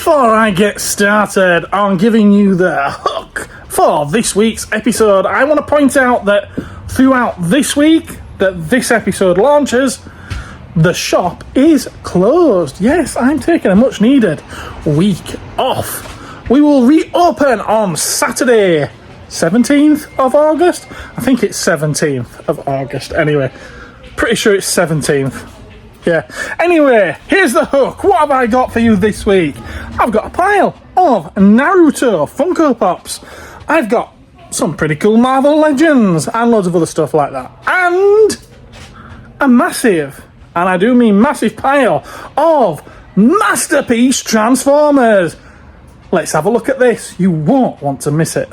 Before I get started on giving you the hook for this week's episode, I want to point out that throughout this week that this episode launches, the shop is closed. Yes, I'm taking a much needed week off. We will reopen on Saturday, 17th of August. I think it's 17th of August anyway. Pretty sure it's 17th. Yeah. Anyway, here's the hook. What have I got for you this week? I've got a pile of Naruto Funko Pops. I've got some pretty cool Marvel Legends and loads of other stuff like that. And a massive, and I do mean massive, pile of Masterpiece Transformers. Let's have a look at this. You won't want to miss it.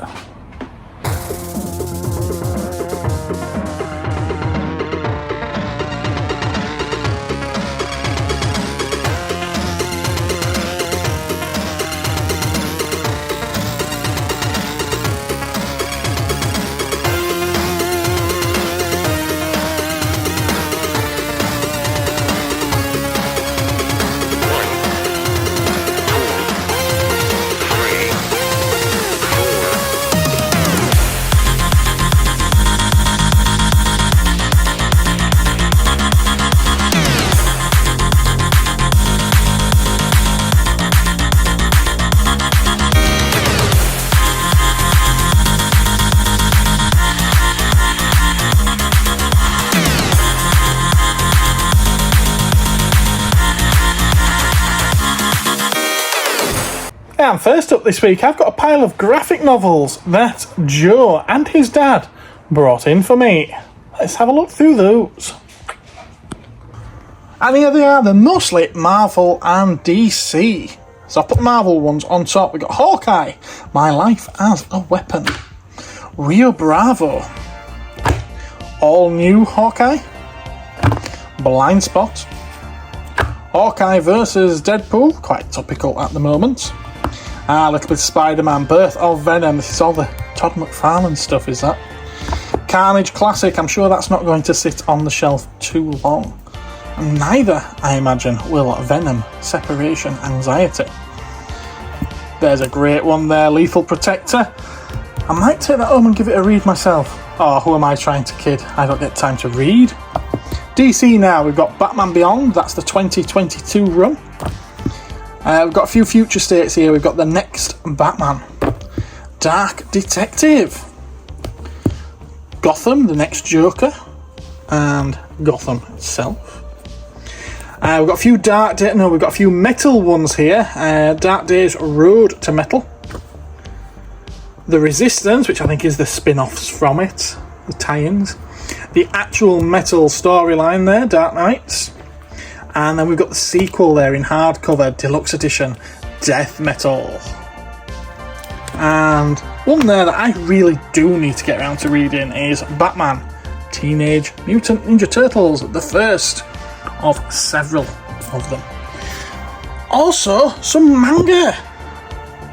And first up this week, I've got a pile of graphic novels that Joe and his dad brought in for me. Let's have a look through those. And here they are, they're mostly Marvel and DC. So I put Marvel ones on top. We've got Hawkeye, My Life as a Weapon. Rio Bravo, All New Hawkeye. Blind Spot. Hawkeye versus Deadpool, quite topical at the moment. A little bit of Spider-Man, Birth of Venom. This is all the Todd McFarlane stuff, is that? Carnage Classic, I'm sure that's not going to sit on the shelf too long. And neither, I imagine, will Venom, Separation Anxiety. There's a great one there, Lethal Protector. I might take that home and give it a read myself. Oh, who am I trying to kid? I don't get time to read. DC now, we've got Batman Beyond, that's the 2022 run. We've got a few future states here. We've got the next Batman, Dark Detective, Gotham, the next Joker, and Gotham itself. We've got a few we've got a few metal ones here. Dark Days Road to Metal, The Resistance, which I think is the spin-offs from it, the tie-ins, the actual metal storyline there, Dark Knights. And then we've got the sequel there in hardcover, deluxe edition, Death Metal. And one there that I really do need to get around to reading is Batman, Teenage Mutant Ninja Turtles, the first of several of them. Also, some manga.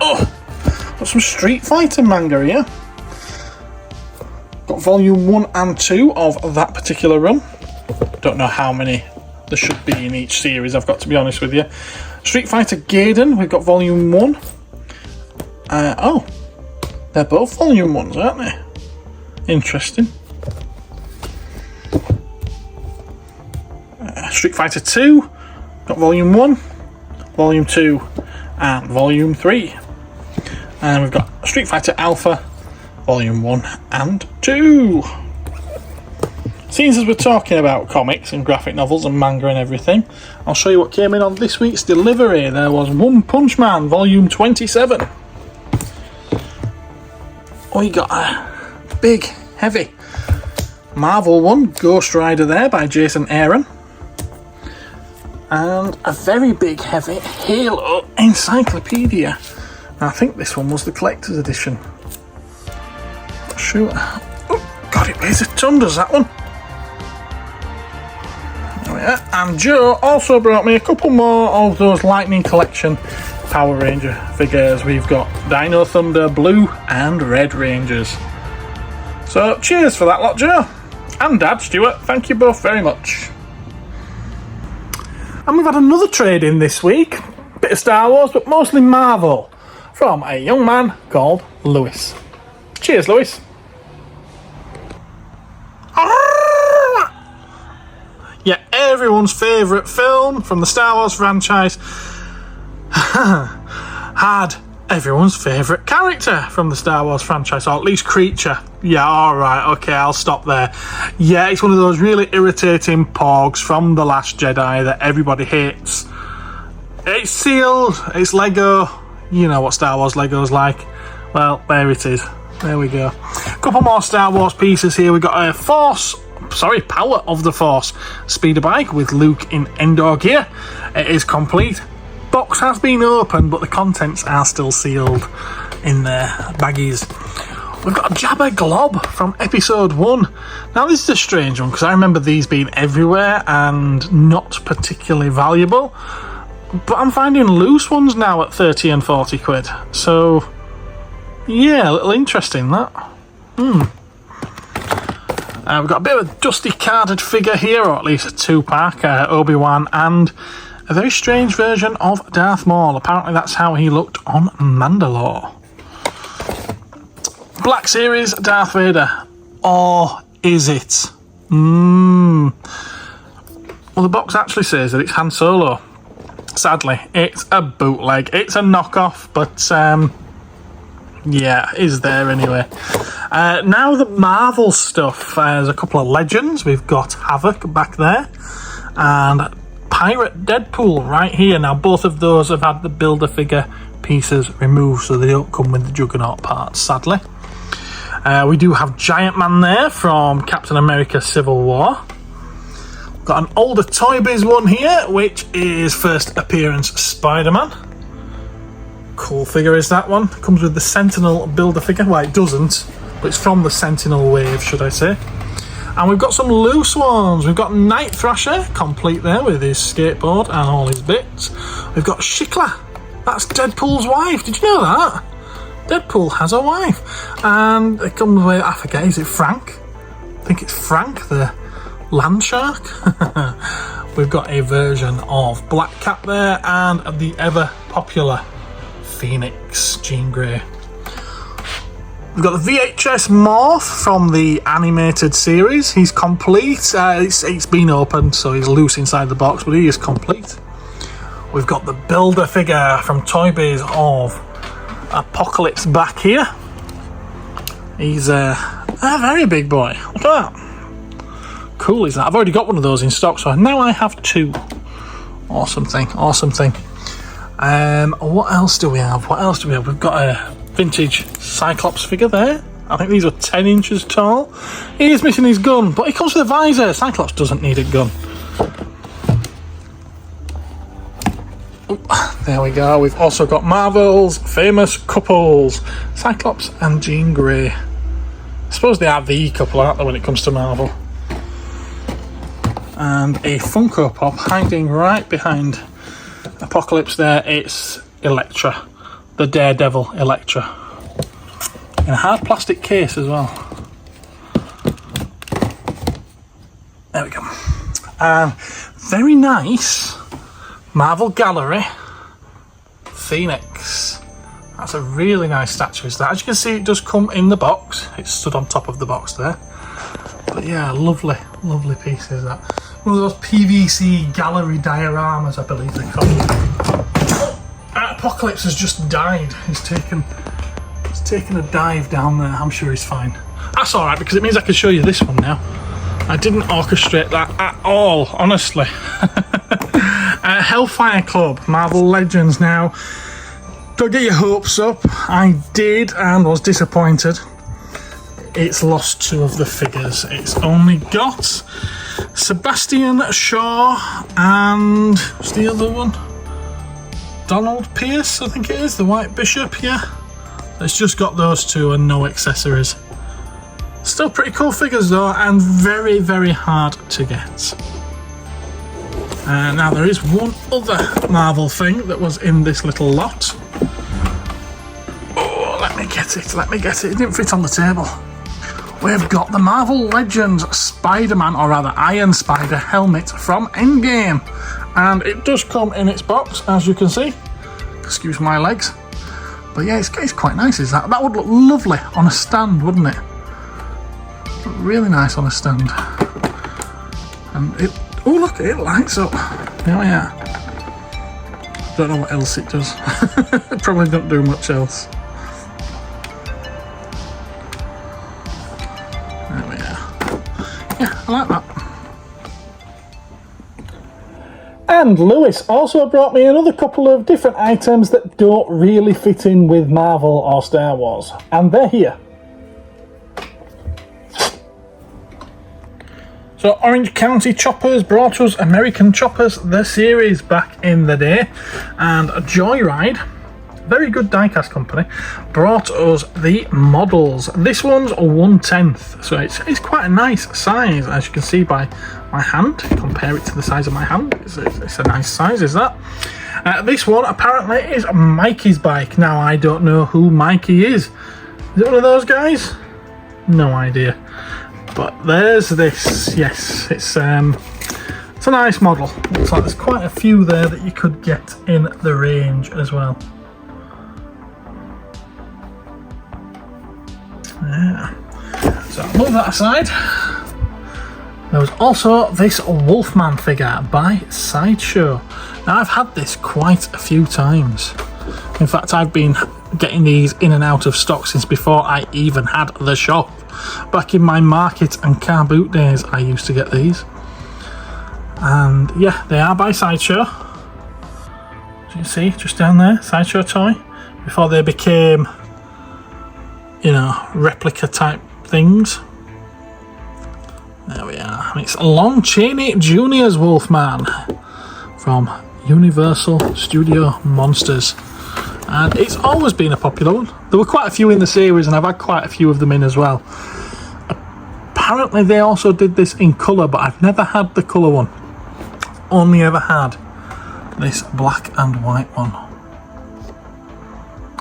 Oh, got some Street Fighter manga here. Got volume 1 and 2 of that particular run. Don't know how many there should be in each series, I've got to be honest with you. Street Fighter Gaiden, we've got volume 1. Oh, they're both volume 1s, aren't they? Interesting. Street Fighter 2, got volume 1, volume 2, and volume 3. And we've got Street Fighter Alpha, volume 1 and 2. Seeing as we're talking about comics and graphic novels and manga and everything, I'll show you what came in on this week's delivery. There was One Punch Man, volume 27. Oh, you got a big, heavy Marvel one, Ghost Rider there by Jason Aaron. And a very big, heavy Halo Encyclopedia. I think this one was the collector's edition. Not sure. Oh, God, it weighs a ton, does that one? And Joe also brought me a couple more of those Lightning Collection Power Ranger figures. We've got Dino Thunder Blue and Red Rangers. So cheers for that lot, Joe. And Dad, Stuart, thank you both very much. And we've had another trade in this week. Bit of Star Wars, but mostly Marvel, from a young man called Lewis. Cheers, Lewis. Yeah, everyone's favourite film from the Star Wars franchise had everyone's favourite character from the Star Wars franchise, or at least creature. Yeah, alright, okay, I'll stop there. Yeah, it's one of those really irritating porgs from The Last Jedi that everybody hates. It's sealed, it's Lego, you know what Star Wars Lego's like. Well, there it is. There we go. A couple more Star Wars pieces here. We've got a Power of the Force speeder bike with Luke in Endor gear. It is complete. Box has been opened, but the contents are still sealed in their baggies. We've got a Jabba Glob from episode 1. Now this is a strange one because I remember these being everywhere and not particularly valuable, but I'm finding loose ones now at 30 and 40 quid. So yeah, a little interesting that. We've got a bit of a dusty carded figure here, or at least a 2-pack, Obi-Wan, and a very strange version of Darth Maul. Apparently that's how he looked on Mandalore. Black Series Darth Vader. Or is it? Well, the box actually says that it's Han Solo. Sadly, it's a bootleg. It's a knockoff, but yeah, is there anyway. Now the Marvel stuff. There's a couple of legends. We've got Havoc back there and Pirate Deadpool right here. Now both of those have had the Build-A-Figure pieces removed, so they don't come with the Juggernaut parts, sadly. We do have Giant Man there from Captain America Civil War. Got an older Toy Biz one here, which is first appearance Spider-Man. Cool figure is that one. Comes with the Sentinel Build-A-Figure. Well, it doesn't, but it's from the Sentinel wave, should I say. And we've got some loose ones. We've got Night Thrasher, complete there with his skateboard and all his bits. We've got Shikla. That's Deadpool's wife. Did you know that? Deadpool has a wife. And it comes with, I forget, is it Frank? I think it's Frank, the land shark. We've got a version of Black Cat there and the ever popular Phoenix, Jean Grey. We've got the VHS Morph from the animated series. He's complete. It's been opened, so he's loose inside the box, but he is complete. We've got the Build-A-Figure from Toy Biz of Apocalypse back here. He's a very big boy. Look at that. Cool is that. I've already got one of those in stock, so now I have 2. Awesome thing, awesome thing. What else do we have? We've got a vintage Cyclops figure there. I think these are 10 inches tall. He is missing his gun, but he comes with a visor. Cyclops doesn't need a gun. Ooh, there we go. We've also got Marvel's famous couples, Cyclops and Jean Grey. I suppose they are the couple, aren't they, when it comes to Marvel? And a Funko Pop hiding right behind Apocalypse there. It's Elektra, the Daredevil Elektra, in a hard plastic case as well. There we go. Very nice Marvel Gallery Phoenix. That's a really nice statue, is that? As you can see, it does come in the box. It's stood on top of the box there. But yeah, lovely, lovely piece is that. One of those PVC gallery dioramas, I believe they're called. Apocalypse has just died. He's taken a dive down there. I'm sure he's fine. That's alright, because it means I can show you this one now. I didn't orchestrate that at all, honestly. Hellfire Club, Marvel Legends. Now, don't get your hopes up. I did and was disappointed. It's lost 2 of the figures. It's only got Sebastian Shaw and what's the other one? Donald Pierce, I think it is, the White Bishop, yeah. It's just got those 2 and no accessories. Still pretty cool figures though, and very, very hard to get. Now there is one other Marvel thing that was in this little lot. Oh, let me get it. It didn't fit on the table. We've got the Marvel Legends Spider-Man, or rather Iron Spider helmet from Endgame. And it does come in its box, as you can see. excuse my legs. But yeah, it's quite nice, is that? That would look lovely on a stand, wouldn't it? Really nice on a stand. And it, oh look, it lights up. Oh yeah. Don't know what else it does. It probably don't do much else. There we are. Yeah, I like that. And Lewis also brought me another couple of different items that don't really fit in with Marvel or Star Wars. And they're here. So Orange County Choppers brought us American Choppers, the series, back in the day. And Joyride, very good diecast company, brought us the models. This one's a 1/10, so it's quite a nice size, as you can see by my hand. Compare it to the size of my hand, it's a nice size, is that? This one apparently is Mikey's bike. Now I don't know who Mikey is. Is it one of those guys? No idea. But there's this, yes, it's a nice model. Looks like there's quite a few there that you could get in the range as well. Yeah, so move that aside. There was also this Wolfman figure by Sideshow. Now I've had this quite a few times. In fact, I've been getting these in and out of stock since before I even had the shop. Back in my market and car boot days, I used to get these. And yeah, they are by Sideshow. As you can see, just down there, Sideshow toy. Before they became, you know, replica type things. There we are. And it's Lon Chaney Jr.'s Wolfman from Universal Studio Monsters. And it's always been a popular one. There were quite a few in the series and I've had quite a few of them in as well. Apparently they also did this in colour, but I've never had the colour one. Only ever had this black and white one.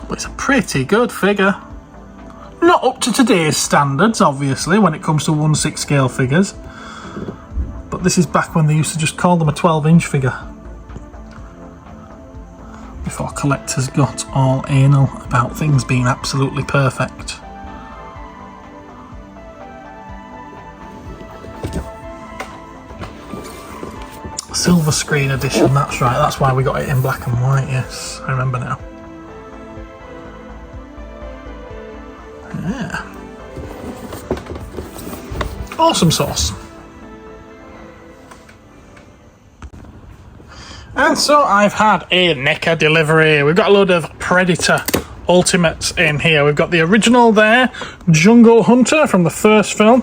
But it's a pretty good figure. Not up to today's standards, obviously, when it comes to 1/6 scale figures. But this is back when they used to just call them a 12-inch figure. Before collectors got all anal about things being absolutely perfect. Silver screen edition, that's right, that's why we got it in black and white, yes, I remember now. Yeah. Awesome sauce. And so I've had a Neca delivery. We've got a load of Predator Ultimates in here. We've got the original there, Jungle Hunter from the first film.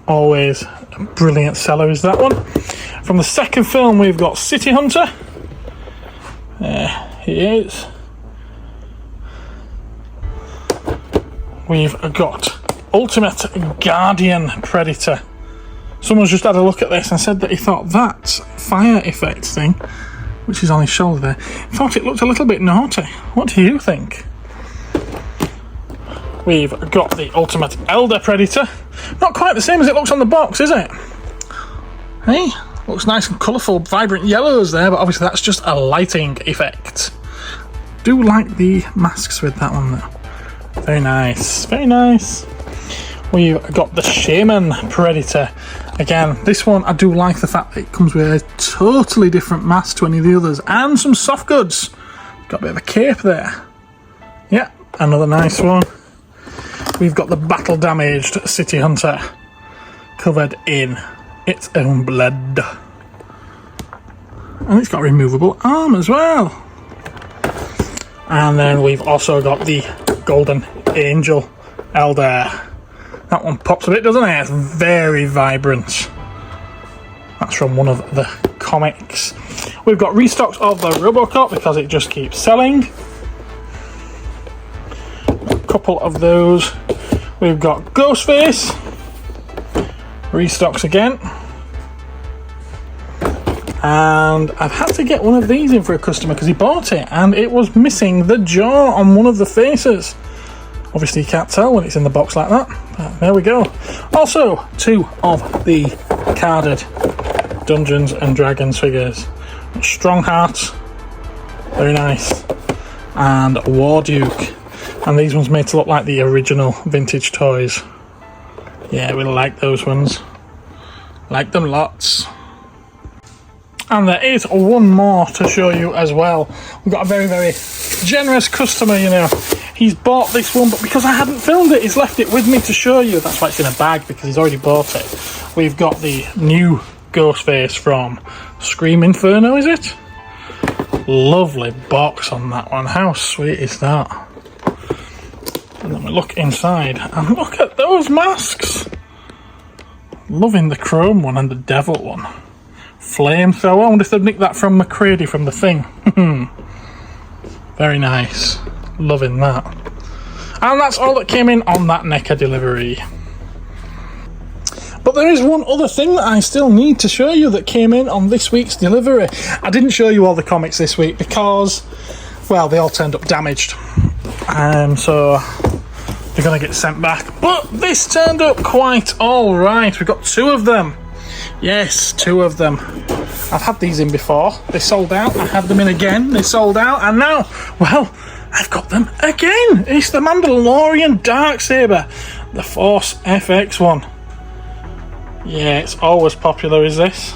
Always a brilliant seller is that one. From the second film we've got City Hunter. There he is. We've got Ultimate Guardian Predator. Someone's just had a look at this and said that he thought that fire effect thing, which is on his shoulder there, he thought it looked a little bit naughty. What do you think? We've got the Ultimate Elder Predator. Not quite the same as it looks on the box, is it? Hey, looks nice and colourful, vibrant yellows there, but obviously that's just a lighting effect. Do like the masks with that one though. Very nice, very nice. We've got the Shaman Predator. Again, this one, I do like the fact that it comes with a totally different mask to any of the others, and some soft goods. Got a bit of a cape there. Yeah, another nice one. We've got the battle damaged City Hunter, covered in its own blood. And it's got a removable arm as well. And then we've also got the Golden Angel Elder. That one pops a bit, doesn't it? It's very vibrant. That's from one of the comics. We've got restocks of the RoboCop because it just keeps selling. A couple of those. We've got Ghostface. Restocks again. And I've had to get one of these in for a customer because he bought it and it was missing the jaw on one of the faces. Obviously you can't tell when it's in the box like that, but there we go. Also, two of the carded Dungeons and Dragons figures. Strongheart Very nice. And War Duke. And these ones made to look like the original vintage toys. Yeah, we like those ones. Like them lots. And there is one more to show you as well. We've got a very, very generous customer, you know. He's bought this one, but because I hadn't filmed it, he's left it with me to show you. That's why it's in a bag, because he's already bought it. We've got the new Ghostface from Scream Inferno, is it? Lovely box on that one. How sweet is that? And then we look inside, and look at those masks. Loving the chrome one and the devil one. Flamethrower. I wonder if they've nicked that from McCready from The Thing. Very nice. Loving that. And that's all that came in on that Neca delivery. But there is one other thing that I still need to show you that came in on this week's delivery. I didn't show you all the comics this week because, well, they all turned up damaged. So they're going to get sent back. But this turned up quite alright. We've got 2 of them. Yes, 2 of them. I've had these in before. They sold out. I had them in again. They sold out. And now, well, I've got them again. It's the Mandalorian Darksaber. The Force FX one. Yeah, it's always popular, is this?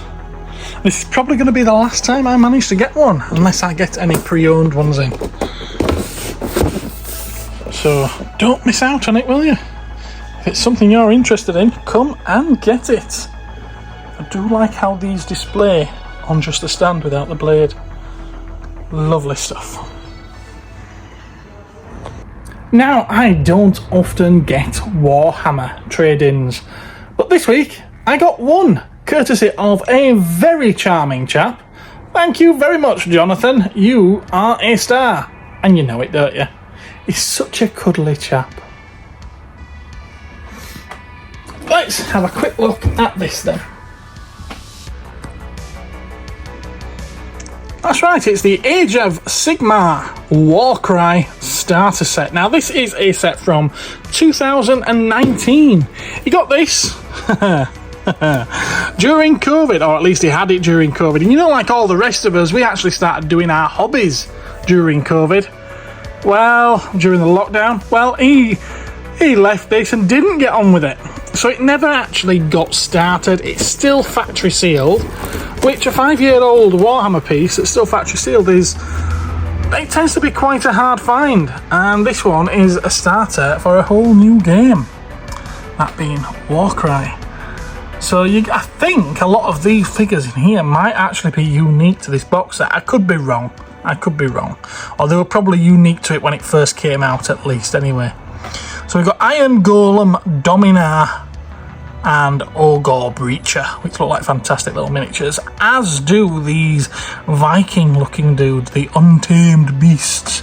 This is probably going to be the last time I manage to get one, unless I get any pre-owned ones in. So, don't miss out on it, will you? If it's something you're interested in, come and get it. I do like how these display on just a stand without the blade. Lovely stuff. Now, I don't often get Warhammer trade-ins, but this week I got one, courtesy of a very charming chap. Thank you very much, Jonathan. You are a star. And you know it, don't you? He's such a cuddly chap. Let's have a quick look at this then. That's right, it's the Age of Sigmar Warcry starter set. Now, this is a set from 2019. He got this during COVID, or at least he had it during COVID. And you know, like all the rest of us, we actually started doing our hobbies during COVID. Well, during the lockdown, well, he left this and didn't get on with it. So it never actually got started. It's still factory sealed, which a 5-year-old Warhammer piece that's still factory sealed is, it tends to be quite a hard find. And this one is a starter for a whole new game, that being Warcry. So I think a lot of these figures in here might actually be unique to this box set. I could be wrong. Or they were probably unique to it when it first came out, at least, anyway. So we've got Iron Golem, Dominar, and Ogre Breacher, which look like fantastic little miniatures, as do these Viking-looking dudes, the Untamed Beasts.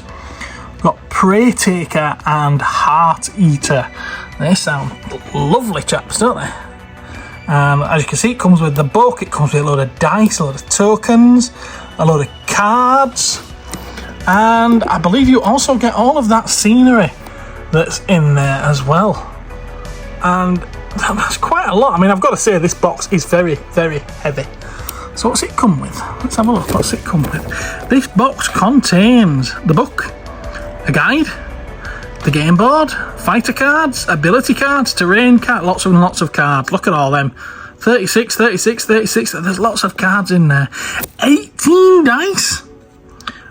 We've got Prey Taker and Heart Eater. They sound lovely chaps, don't they? As you can see, it comes with the book, it comes with a load of dice, a load of tokens, a load of cards, and I believe you also get all of that scenery that's in there as well. And that's quite a lot. I mean, I've got to say, this box is very, very heavy. So what's it come with? Let's have a look. What's it come with? This box contains the book, a guide, the game board, fighter cards, ability cards, terrain cards, lots and lots of cards. Look at all them. 36, 36, 36. There's lots of cards in there. 18 dice.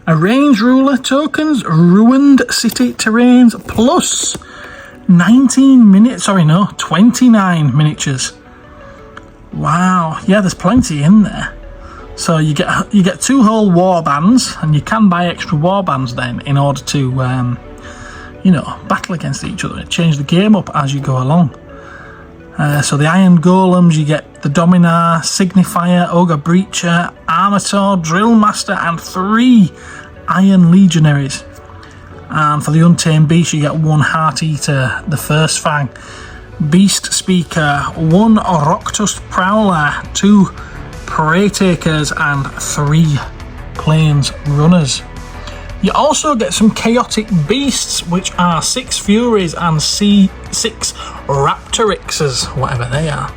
A range ruler, tokens, ruined city terrains, plus 29 miniatures. Wow, yeah, there's plenty in there. So you get 2 whole war bands, and you can buy extra war bands then in order to, battle against each other and change the game up as you go along. So the Iron Golems, you get the Dominar, Signifier, Ogre Breacher, Armator, Drill Master, and 3 Iron Legionaries. And for the Untamed Beast, you get 1 Heart Eater, the First Fang, Beast Speaker, 1 Roctus Prowler, 2 Prey Takers, and 3 Plains Runners. You also get some Chaotic Beasts, which are 6 Furies and 6 Raptorixes, whatever they are.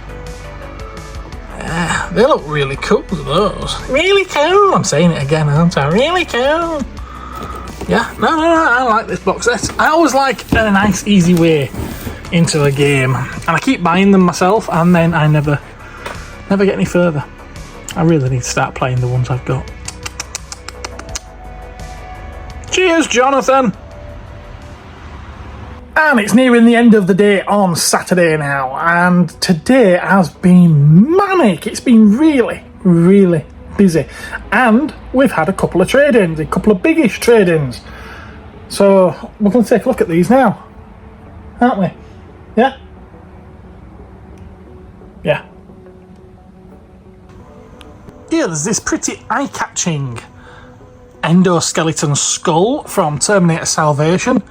Yeah, they look really cool, those. Really cool! I'm saying it again, aren't I? Really cool! Yeah, no, I like this box set. I always like a nice, easy way into a game, and I keep buying them myself, and then I never get any further. I really need to start playing the ones I've got. Cheers, Jonathan! And it's nearing the end of the day on Saturday now, and today has been manic. It's been really, really busy, and we've had a couple of trade-ins, a couple of biggish trade-ins. So we're going to take a look at these now, aren't we? Yeah? Yeah. Yeah, there's this pretty eye-catching endoskeleton skull from Terminator Salvation.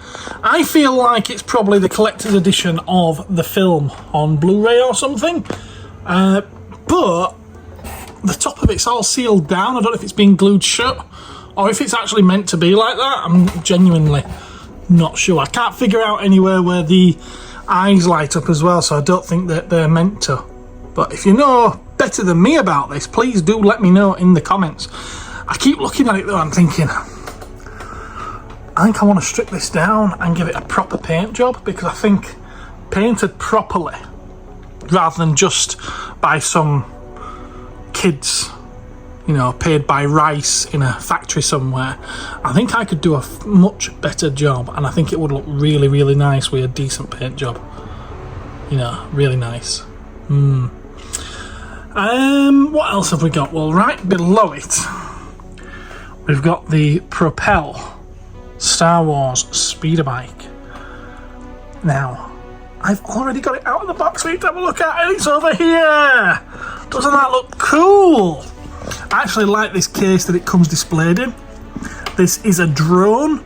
I feel like it's probably the collector's edition of the film on Blu-ray or something. But the top of it's all sealed down. I don't know if it's been glued shut or if it's actually meant to be like that. I'm genuinely not sure. I can't figure out anywhere where the eyes light up as well, so I don't think that they're meant to. But if you know better than me about this, please do let me know in the comments. I keep looking at it though, I'm thinking, I think I want to strip this down and give it a proper paint job, because I think painted properly, rather than just by some kids, you know, paid by rice in a factory somewhere, I think I could do a much better job, and I think it would look really, really nice with a decent paint job. You know, really nice. What else have we got? Well, right below it, we've got the Propel Star Wars speeder bike. Now, I've already got it out of the box for you to have a look at, and it's over here. Doesn't that look cool? I actually like this case that it comes displayed in. This is a drone.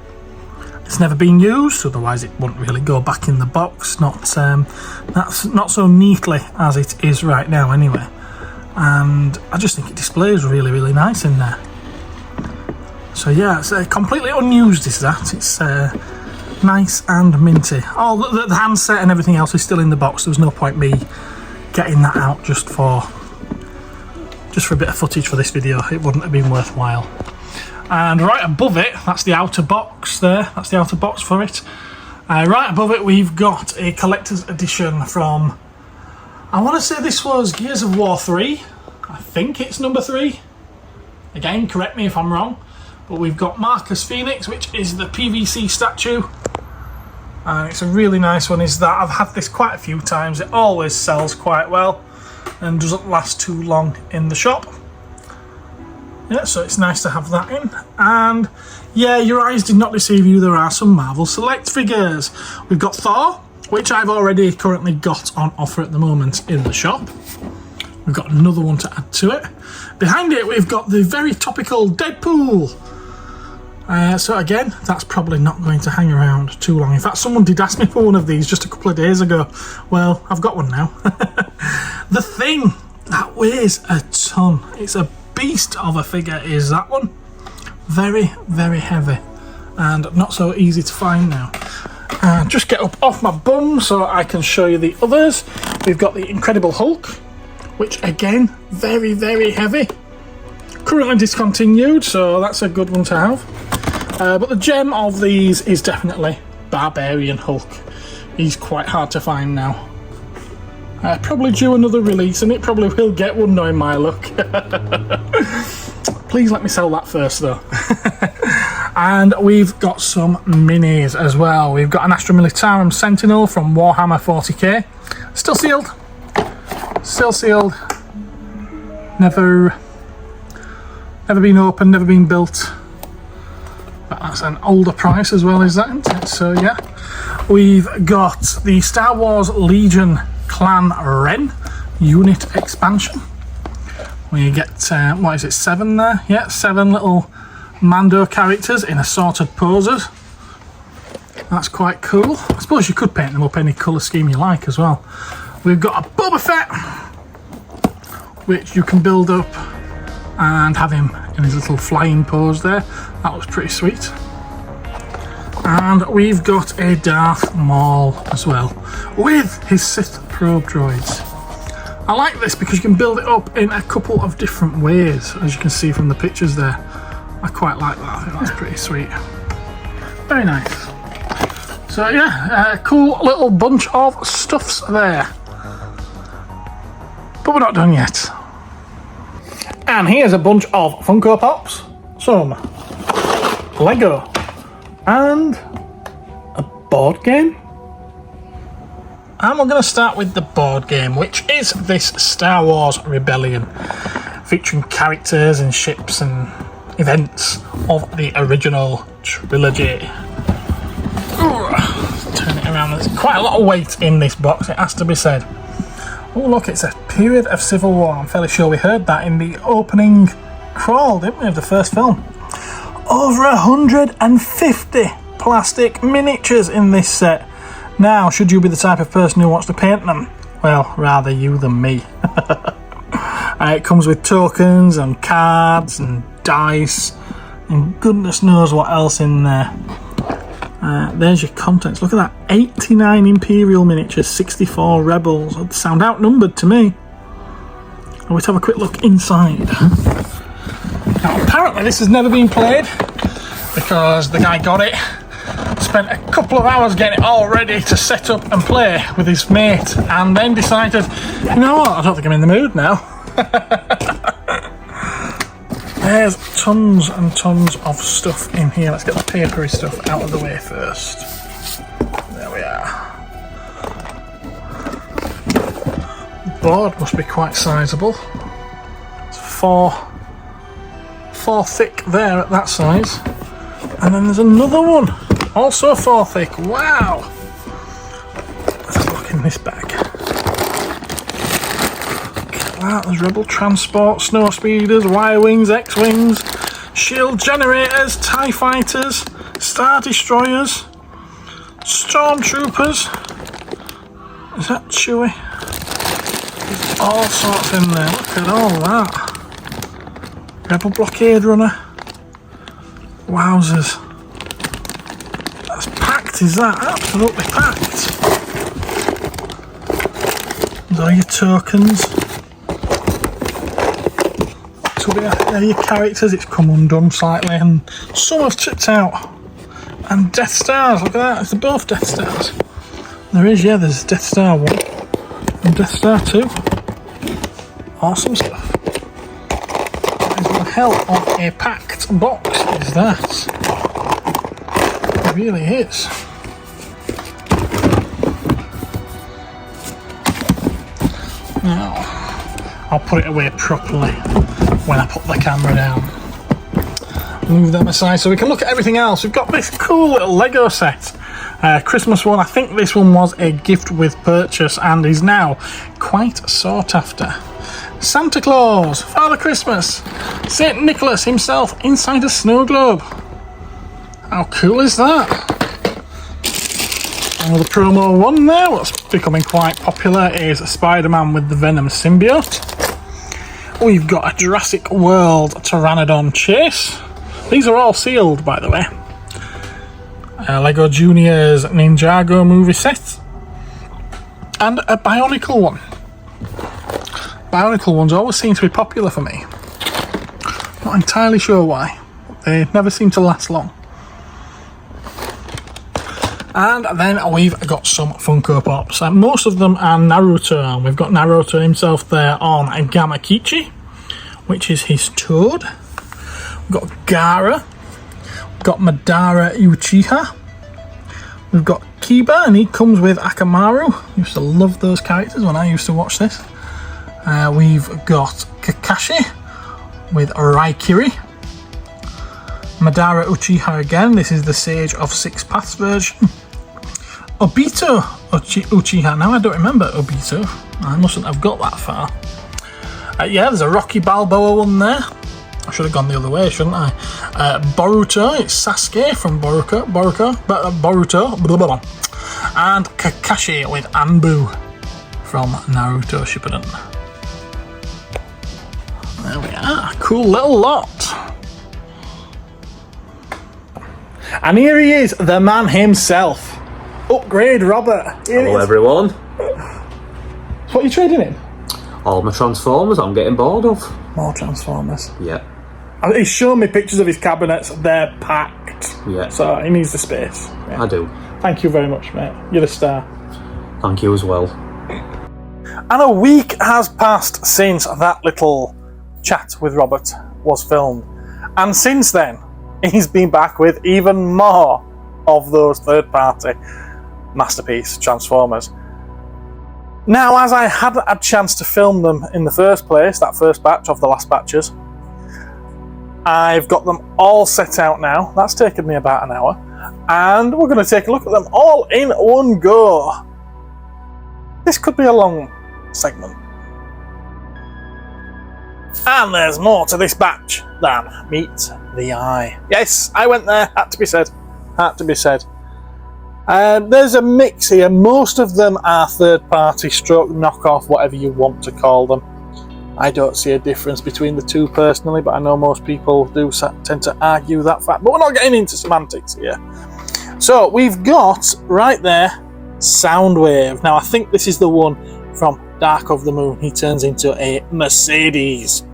It's never been used, otherwise it wouldn't really go back in the box. That's not so neatly as it is right now anyway. And I just think it displays really, really nice in there. So yeah, it's completely unused is that. It's nice and minty. Oh, the handset and everything else is still in the box. There was no point me getting that out just for a bit of footage for this video. It wouldn't have been worthwhile. And right above it, that's the outer box there. That's the outer box for it. Right above it, we've got a collector's edition from, I want to say this was Gears of War 3. I think it's number 3. Again, correct me if I'm wrong. But we've got Marcus Phoenix, which is the PVC statue. And it's a really nice one, is that I've had this quite a few times. It always sells quite well and doesn't last too long in the shop. Yeah, so it's nice to have that in. And yeah, your eyes did not deceive you, there are some Marvel Select figures. We've got Thor, which I've already currently got on offer at the moment in the shop. We've got another one to add to it. Behind it, we've got the very topical Deadpool. So again, that's probably not going to hang around too long. In fact, someone did ask me for one of these just a couple of days ago. Well, I've got one now. The Thing, that weighs a ton. It's a beast of a figure, is that one. Very, very heavy and not so easy to find now. Just get up off my bum so I can show you the others. We've got the Incredible Hulk, which again, very, very heavy. Currently discontinued, so that's a good one to have. But the gem of these is definitely Barbarian Hulk. He's quite hard to find now. Probably due another release, and it probably will get one knowing my luck. Please let me sell that first though. And we've got some minis as well. We've got an Astra Militarum Sentinel from Warhammer 40k. Still sealed. Still sealed. Never been opened, never been built. But that's an older price as well, is that, isn't it? So yeah. We've got the Star Wars Legion Clan Ren unit expansion. We get, what is it, 7 there? Yeah, 7 little Mando characters in assorted poses. That's quite cool. I suppose you could paint them up any colour scheme you like as well. We've got a Boba Fett, which you can build up and have him in his little flying pose there. That was pretty sweet. And we've got a Darth Maul as well, with his Sith probe droids. I like this because you can build it up in a couple of different ways, as you can see from the pictures there. I quite like that, I think that's pretty sweet. Very nice. So yeah, a cool little bunch of stuffs there. But we're not done yet. And here's a bunch of Funko Pops, some Lego, and a board game. And we're going to start with the board game, which is this Star Wars Rebellion, featuring characters and ships and events of the original trilogy. Ooh, turn it around. There's quite a lot of weight in this box, it has to be said. Oh look, it's a period of civil war. I'm fairly sure we heard that in the opening crawl, didn't we, of the first film. Over 150 plastic miniatures in this set. Now, should you be the type of person who wants to paint them? Well, rather you than me. It comes with tokens and cards and dice and goodness knows what else in there. There's your contents. Look at that. 89 Imperial miniatures, 64 Rebels. They sound outnumbered to me. Let's have a quick look inside. Now, apparently this has never been played because the guy got it, spent a couple of hours getting it all ready to set up and play with his mate, and then decided, you know what, I don't think I'm in the mood now. There's tons and tons of stuff in here. Let's get the papery stuff out of the way first. There we are. The board must be quite sizable. It's four thick there at that size. And then there's another one, also 4 thick. Wow! Let's have a look in this bag. Wow, there's Rebel Transport, Snow Speeders, Y-Wings, X-Wings, Shield Generators, TIE Fighters, Star Destroyers, Stormtroopers. Is that Chewie? There's all sorts in there, look at all that. Rebel Blockade Runner. Wowzers. That's packed, is that? Absolutely packed. There's all your tokens. So there are your characters. It's come undone slightly and some have chipped out. And Death Stars, look at that, it's both Death Stars. There is, yeah, there's Death Star 1 and Death Star 2. Awesome stuff. That is one hell of a packed box, is that? It really is. Now, I'll put it away properly when I put the camera down. Move them aside so we can look at everything else. We've got this cool little Lego set. Christmas one. I think this one was a gift with purchase and is now quite sought after. Santa Claus, Father Christmas, St. Nicholas himself inside a snow globe. How cool is that? Another promo one there. What's becoming quite popular is Spider-Man with the Venom symbiote. We've got a Jurassic World Pteranodon chase. These are all sealed, by the way. Lego Juniors Ninjago movie set. And a Bionicle one. Bionicle ones always seem to be popular for me. Not entirely sure why. They never seem to last long. And then we've got some Funko Pops. Most of them are Naruto. We've got Naruto himself there on Gamakichi, which is his Toad. We've got Gaara. We've got Madara Uchiha. We've got Kiba, and he comes with Akamaru. Used to love those characters when I used to watch this. We've got Kakashi with Raikiri. Madara Uchiha again. This is the Sage of Six Paths version. Obito Uchiha. Now I don't remember Obito. I mustn't have got that far. Yeah, there's a Rocky Balboa one there. I should have gone the other way, shouldn't I? Boruto. It's Sasuke from Boruto. Blah, blah, blah. And Kakashi with Anbu from Naruto Shippuden. There we are. Cool little lot. And here he is, the man himself. Upgrade Robert. Hello everyone. So what are you trading in? All my Transformers I'm getting bored of. More Transformers. Yeah. He's shown me pictures of his cabinets. They're packed. Yeah. So he needs the space. Yeah. I do. Thank you very much, mate. You're the star. Thank you as well. And a week has passed since that little chat with Robert was filmed. And since then, he's been back with even more of those third-party masterpiece Transformers. Now, as I hadn't had a chance to film them in the first place, that first batch of the last batches, I've got them all set out now. That's taken me about an hour. And we're going to take a look at them all in one go. This could be a long segment. And there's more to this batch than meets the eye. Yes, I went there. Had to be said. Had to be said. There's a mix here. Most of them are third-party stroke knockoff, whatever you want to call them. I don't see a difference between the two personally, but I know most people do tend to argue that fact. But we're not getting into semantics here. So we've got, right there, Soundwave. Now I think this is the one from Dark of the Moon. He turns into a Mercedes.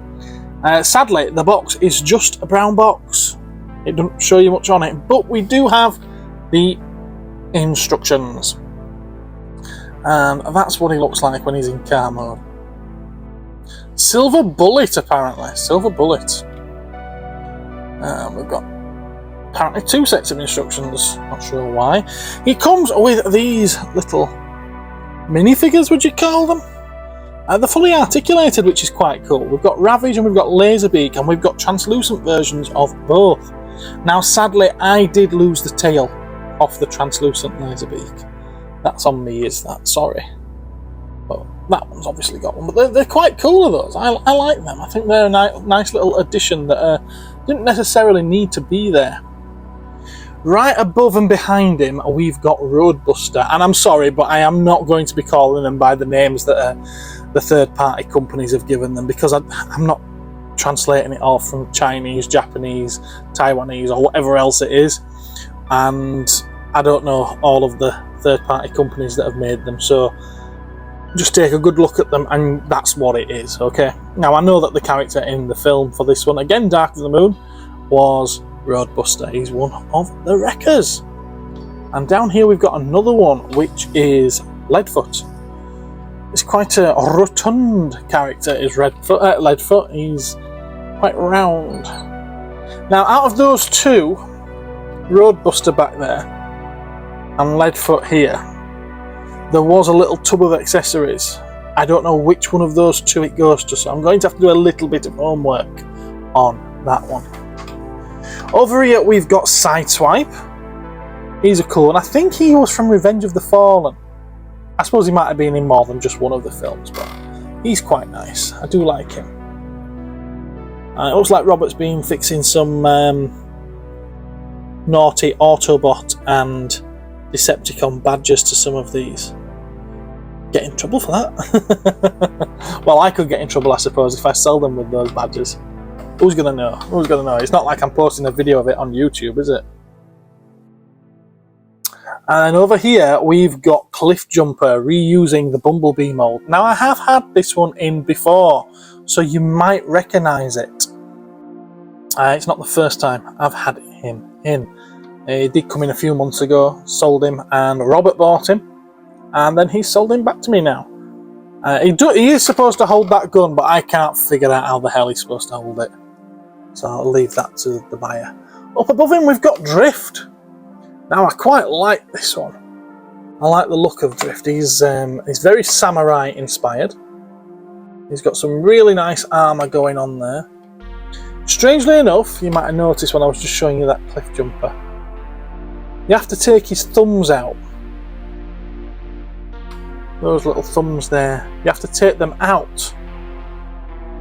Sadly, the box is just a brown box. It doesn't show you much on it, but we do have the instructions. And that's what he looks like when he's in car mode. Silver Bullet, apparently. Silver Bullet. We've got apparently 2 sets of instructions. Not sure why. He comes with these little minifigures, would you call them? They're fully articulated, which is quite cool. We've got Ravage and we've got Laserbeak, and we've got translucent versions of both. Now, sadly, I did lose the tail off the translucent Laserbeak. That's on me, is that? Sorry. But that one's obviously got one. But they're quite cool, of those. I like them. I think they're a nice little addition that didn't necessarily need to be there. Right above and behind him, we've got Roadbuster. And I'm sorry, but I am not going to be calling them by the names that the third-party companies have given them, because I'm not translating it all from Chinese, Japanese, Taiwanese, or whatever else it is. And I don't know all of the third-party companies that have made them, so just take a good look at them, and that's what it is, okay? Now, I know that the character in the film for this one, again, Dark of the Moon, was Roadbuster. He's one of the Wreckers. And down here we've got another one, which is Leadfoot. It's quite a rotund character, is Leadfoot. He's quite round. Now, out of those two, Roadbuster back there and Leadfoot here, there was a little tub of accessories. I don't know which one of those two it goes to, so I'm going to have to do a little bit of homework on that one. Over here we've got Sideswipe. He's a cool one. I think he was from Revenge of the Fallen. I suppose he might have been in more than just one of the films, but he's quite nice. I do like him. It looks like Robert's been fixing some naughty Autobot and Decepticon badges to some of these. Get in trouble for that? Well, I could get in trouble, I suppose, if I sell them with those badges. Who's gonna know? Who's gonna know? It's not like I'm posting a video of it on YouTube, is it? And over here we've got Cliff Jumper reusing the Bumblebee mold. Now, I have had this one in before, so you might recognise it. It's not the first time I've had him in. He did come in a few months ago, sold him, and Robert bought him, and then he sold him back to me now. He is supposed to hold that gun, but I can't figure out how the hell he's supposed to hold it. So I'll leave that to the buyer. Up above him we've got Drift. Now, I quite like this one. I like the look of Drift. He's very samurai inspired. He's got some really nice armour going on there. Strangely enough, you might have noticed when I was just showing you that Cliff Jumper, you have to take his thumbs out. Those little thumbs there. You have to take them out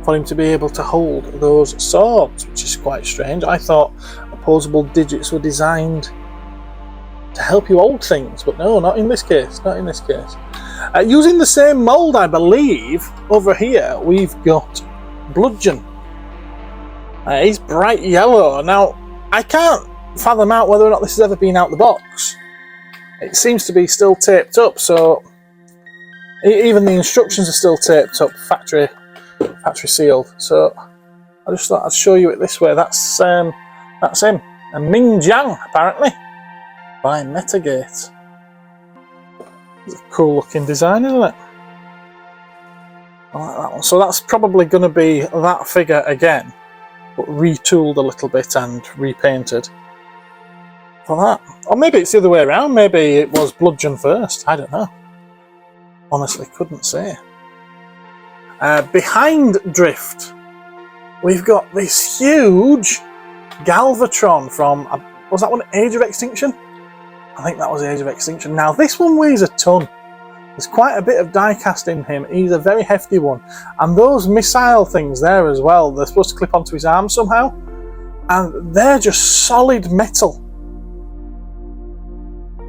for him to be able to hold those swords, which is quite strange. I thought opposable digits were designed to help you hold things, but no, not in this case. Not in this case. Using the same mould, I believe, over here we've got Bludgeon. He's bright yellow. Now, I can't fathom out whether or not this has ever been out the box. It seems to be still taped up, so even the instructions are still taped up, factory sealed. So I just thought I'd show you it this way. That's him. And Ming Jiang, apparently, by Metagate. It's a cool looking design, isn't it? I like that one. So that's probably going to be that figure again, but retooled a little bit and repainted for that. Or maybe it's the other way around. Maybe it was Bludgeon first. I don't know. Honestly, couldn't say. Behind Drift, we've got this huge Galvatron from, was that one Age of Extinction? I think that was Age of Extinction. Now this one weighs a ton. There's quite a bit of die cast in him. He's a very hefty one. And those missile things there as well, they're supposed to clip onto his arm somehow. And they're just solid metal.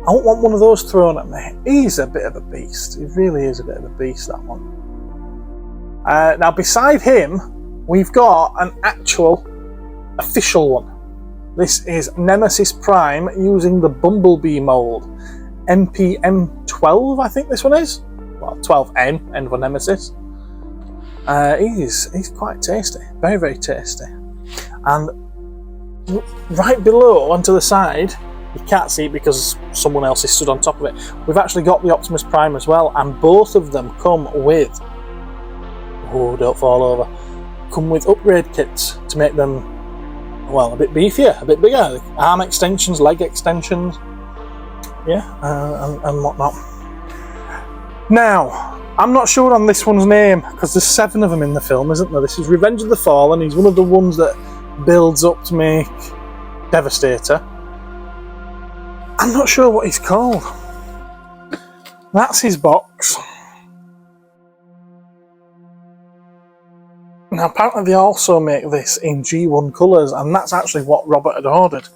I don't want one of those thrown at me. He's a bit of a beast. He really is a bit of a beast, that one. Now beside him, we've got an actual official one. This is Nemesis Prime using the Bumblebee mould. MPM12, I think this one is. Well, 12N, N for Nemesis. He's quite tasty. Very, very tasty. And right below, onto the side, you can't see it because someone else is stood on top of it. We've actually got the Optimus Prime as well, and both of them come with, oh, don't fall over, come with upgrade kits to make them, well, a bit beefier, a bit bigger. Arm extensions, leg extensions, yeah, and whatnot. Now, I'm not sure on this one's name, because there's 7 of them in the film, isn't there? This is Revenge of the Fallen. He's one of the ones that builds up to make Devastator. I'm not sure what he's called. That's his box. Now apparently they also make this in G1 colours, and that's actually what Robert had ordered.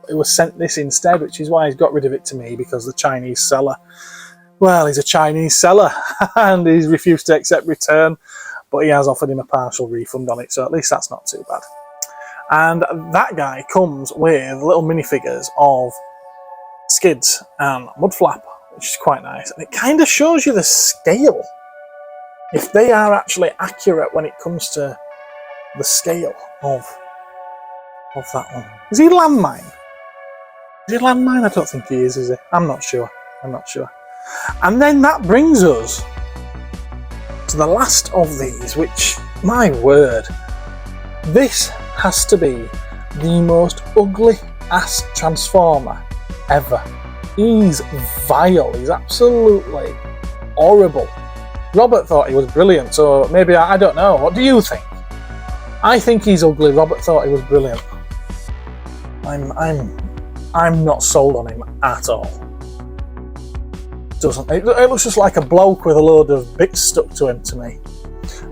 He was sent this instead, which is why he's got rid of it to me, because the Chinese seller, well, he's a Chinese seller and he's refused to accept return, but he has offered him a partial refund on it, so at least that's not too bad. And that guy comes with little minifigures of Skids and Mudflap, which is quite nice, and it kind of shows you the scale, if they are actually accurate when it comes to the scale of that one. Is he Landmine? Is he Landmine? I don't think he is he? I'm not sure. I'm not sure. And then that brings us to the last of these, which, my word, this has to be the most ugly ass Transformer ever. He's vile. He's absolutely horrible. Robert thought he was brilliant, so maybe I don't know. What do you think? I think he's ugly. Robert thought he was brilliant. I'm not sold on him at all. Doesn't it? It looks just like a bloke with a load of bits stuck to him to me.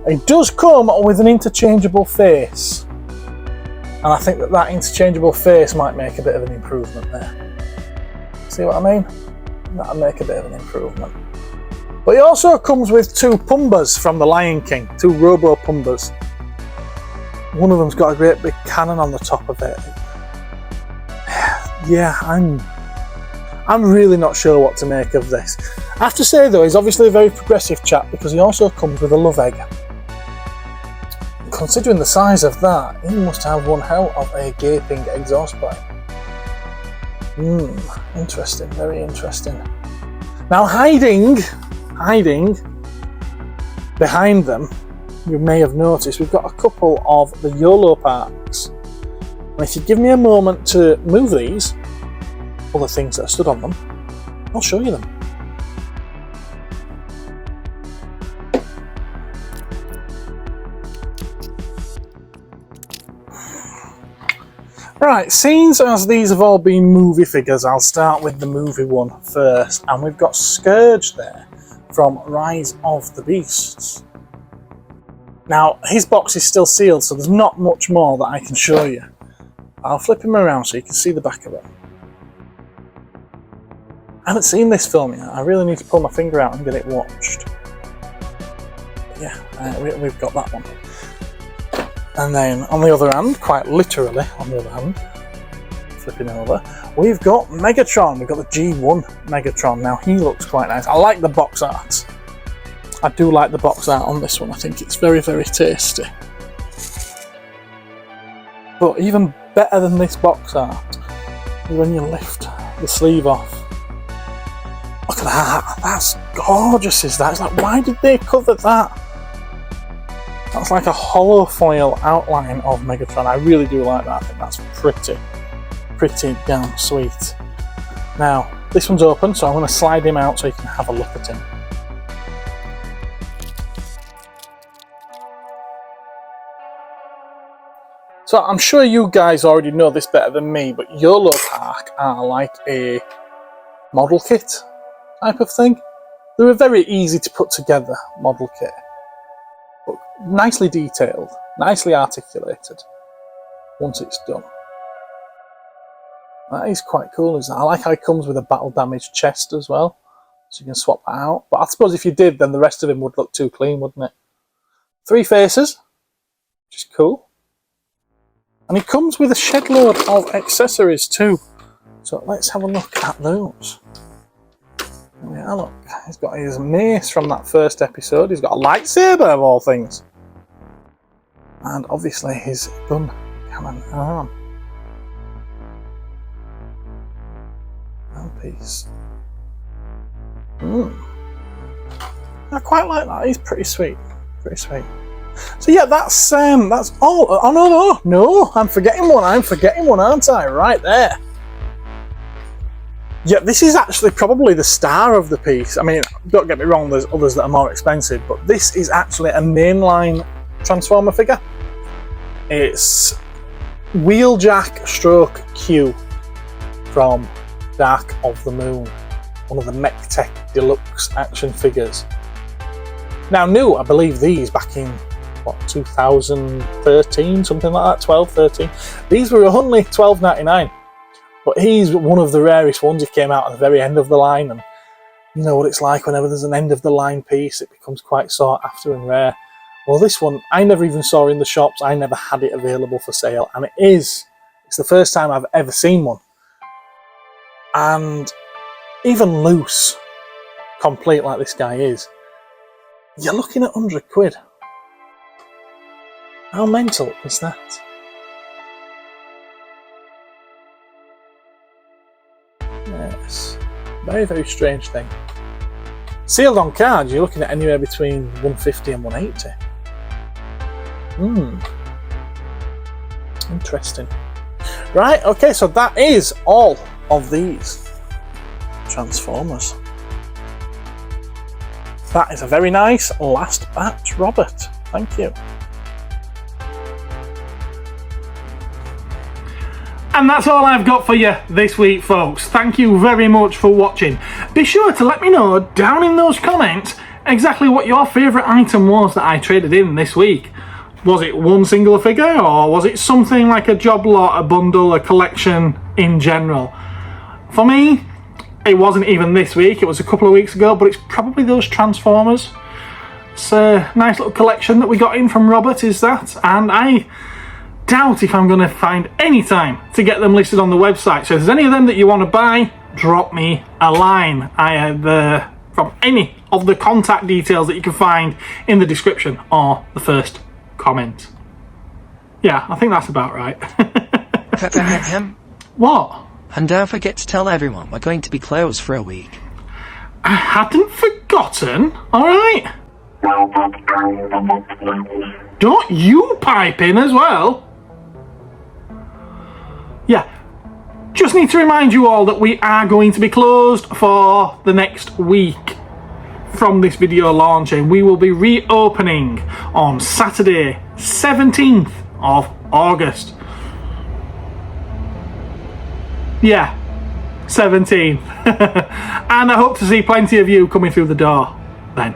It does come with an interchangeable face, and I think that interchangeable face might make a bit of an improvement there. See what I mean? That'll make a bit of an improvement. But he also comes with 2 Pumbas from The Lion King, 2 Robo Pumbas. One of them's got a great big cannon on the top of it. Yeah, I'm really not sure what to make of this. I have to say though, he's obviously a very progressive chap, because he also comes with a love egg. Considering the size of that, he must have one hell of a gaping exhaust pipe. Interesting, very interesting. Now hiding behind them, you may have noticed we've got a couple of the Yoloparks. And if you give me a moment to move these, all the things that are stood on them, I'll show you them. Right, scenes as these have all been movie figures, I'll start with the movie one first. And we've got Scourge there from Rise of the Beasts. Now, his box is still sealed, so there's not much more that I can show you. I'll flip him around so you can see the back of it. I haven't seen this film yet. I really need to pull my finger out and get it watched. But yeah, we've got that one. And then on the other hand, quite literally on the other hand, flipping over, we've got Megatron. We've got the G1 Megatron. Now he looks quite nice. I like the box art. I do like the box art on this one. I think it's very, very tasty. But even better than this box art is when you lift the sleeve off. Look at that, that's gorgeous, is that? It's like, why did they cover that? That's like a hollow foil outline of Megatron. I really do like that. I think that's pretty damn sweet. Now, this one's open, so I'm going to slide him out so you can have a look at him. So I'm sure you guys already know this better than me, but Yolopark are like a model kit type of thing. They're a very easy to put together model kit, but nicely detailed, nicely articulated once it's done. That is quite cool, isn't it? I like how it comes with a battle damaged chest as well, so you can swap that out. But I suppose if you did, then the rest of him would look too clean, wouldn't it? 3 faces, which is cool. And it comes with a shed load of accessories too. So let's have a look at those. Yeah, look, he's got his mace from that first episode. He's got a lightsaber of all things. And obviously his gun cannon arm. Piece. I quite like that. He's pretty sweet. Pretty sweet. So yeah, that's all. Oh no! I'm forgetting one. Aren't I? Right there. Yeah, this is actually probably the star of the piece. I mean, don't get me wrong. There's others that are more expensive, but this is actually a mainline Transformer figure. It's Wheeljack stroke Q from Dark of the Moon, one of the Mech Tech Deluxe action figures. Now new, I believe these back in, what, 2013, something like that, 12, 13. These were only $12.99, but he's one of the rarest ones. He came out at the very end of the line, and you know what it's like whenever there's an end of the line piece, it becomes quite sought after and rare. Well, this one, I never even saw in the shops, I never had it available for sale, and it's the first time I've ever seen one. And even loose, complete like this guy is, you're looking at 100 quid. How mental is that? Yes, very, very strange thing. Sealed on cards, you're looking at anywhere between 150 and 180. Interesting. Right, okay, so that is all of these Transformers. That is a very nice last batch, Robert. Thank you. And that's all I've got for you this week, folks. Thank you very much for watching. Be sure to let me know down in those comments exactly what your favourite item was that I traded in this week. Was it one single figure, or was it something like a job lot, a bundle, a collection in general? For me, it wasn't even this week, it was a couple of weeks ago, but it's probably those Transformers. It's a nice little collection that we got in from Robert, is that, and I doubt if I'm going to find any time to get them listed on the website. So if there's any of them that you want to buy, drop me a line. I have from any of the contact details that you can find in the description or the first comment. Yeah, I think that's about right. What? And don't forget to tell everyone we're going to be closed for a week. I hadn't forgotten, alright? Don't you pipe in as well? Yeah, just need to remind you all that we are going to be closed for the next week from this video launching. We will be reopening on Saturday, 17th of August. Yeah, 17th. And I hope to see plenty of you coming through the door then.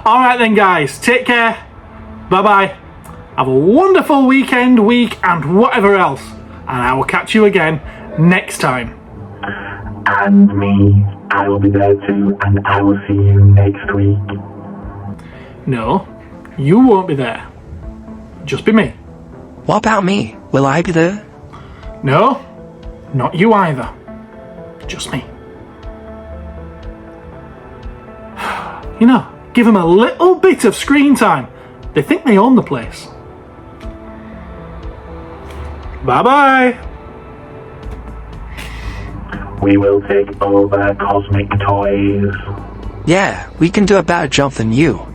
Alright then guys, take care, bye bye, have a wonderful weekend, week and whatever else, and I will catch you again next time. And me, I will be there too, and I will see you next week. No, you won't be there, just be me. What about me? Will I be there? No, not you either, just me. You know, give them a little bit of screen time. They think they own the place. Bye-bye. We will take over Cosmic Toys. Yeah, we can do a better job than you.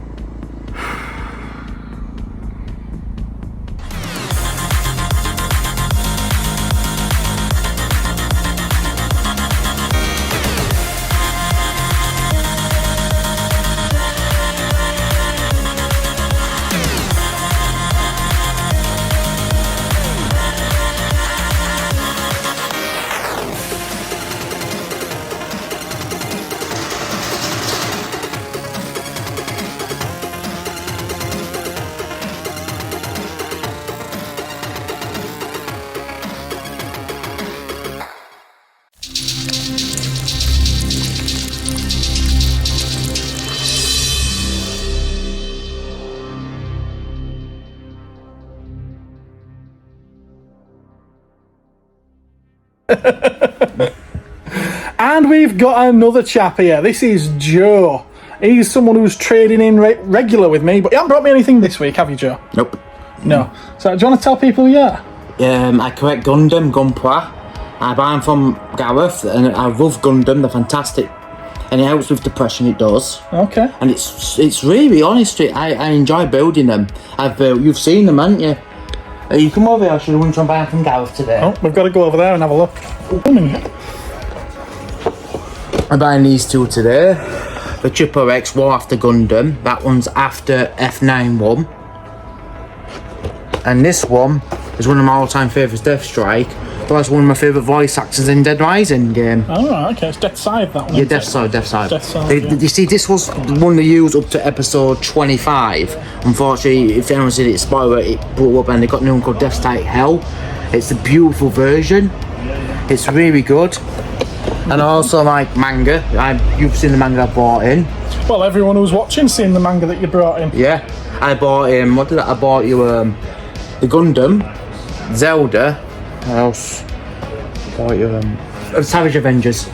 And we've got another chap here. This is Joe. He's someone who's trading in regular with me, but you haven't brought me anything this week, have you, Joe? Nope. No. So do you want to tell people who you are? I collect Gundam, Gunpla. I buy them from Gareth, and I love Gundam. They're fantastic, and it helps with depression. It does. Okay. And it's really honestly, I enjoy building them. You've seen them, haven't you? You come over here. I should have went to buy them from Gareth today. Oh, we've got to go over there and have a look. I'm buying these two today. The Triple X War After Gundam. That one's after F91. And this one is one of my all-time favourites, Death Strike. But that's one of my favourite voice actors in Dead Rising game. Oh, right, okay. It's Death Side, that one. Yeah, Death Side. Yeah. You see, this was one they used up to episode 25. Unfortunately, if anyone's seen it, spoiler, it blew up and they got new one called Death Strike Hell. It's a beautiful version. It's really good. And I also like manga. You've seen the manga I bought in. Well, everyone who's watching seen the manga that you brought in. Yeah. I bought him, I bought you the Gundam, Zelda, what else? I bought you Savage Avengers.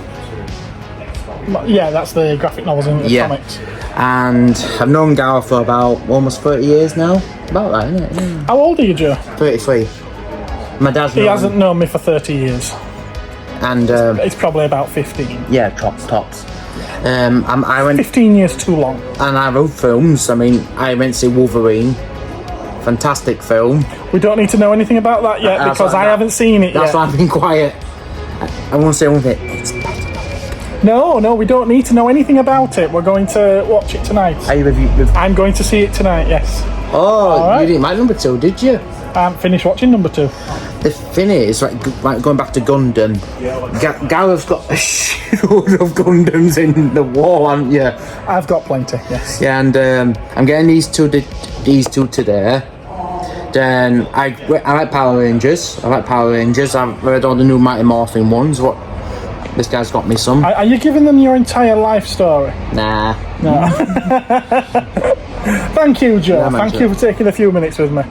Yeah, that's the graphic novels in the comics. And I've known Gareth for about almost 30 years now. About that, isn't it? Yeah. How old are you, Joe? 33. My dad's He hasn't known me for 30 years. And it's probably about 15. Yeah, tops. I went 15 years too long. And I wrote films. I mean, I went to see Wolverine. Fantastic film. We don't need to know anything about that yet because I haven't seen it yet. That's why I've been quiet. I won't say one thing. It's better. No, we don't need to know anything about it. We're going to watch it tonight. I'm going to see it tonight, yes. Oh, right. You didn't like number 2, did you? I haven't finished watching number 2. The thing is, like going back to Gundam, Gareth's got a shitload of Gundams in the war, haven't you? I've got plenty, yes. Yeah, and I'm getting these two today. Then I like Power Rangers. I've read all the new Mighty Morphin ones. What this guy's got me some. Are you giving them your entire life story? Nah. No. Thank you, Joe. Yeah, Thank you for taking a few minutes with me.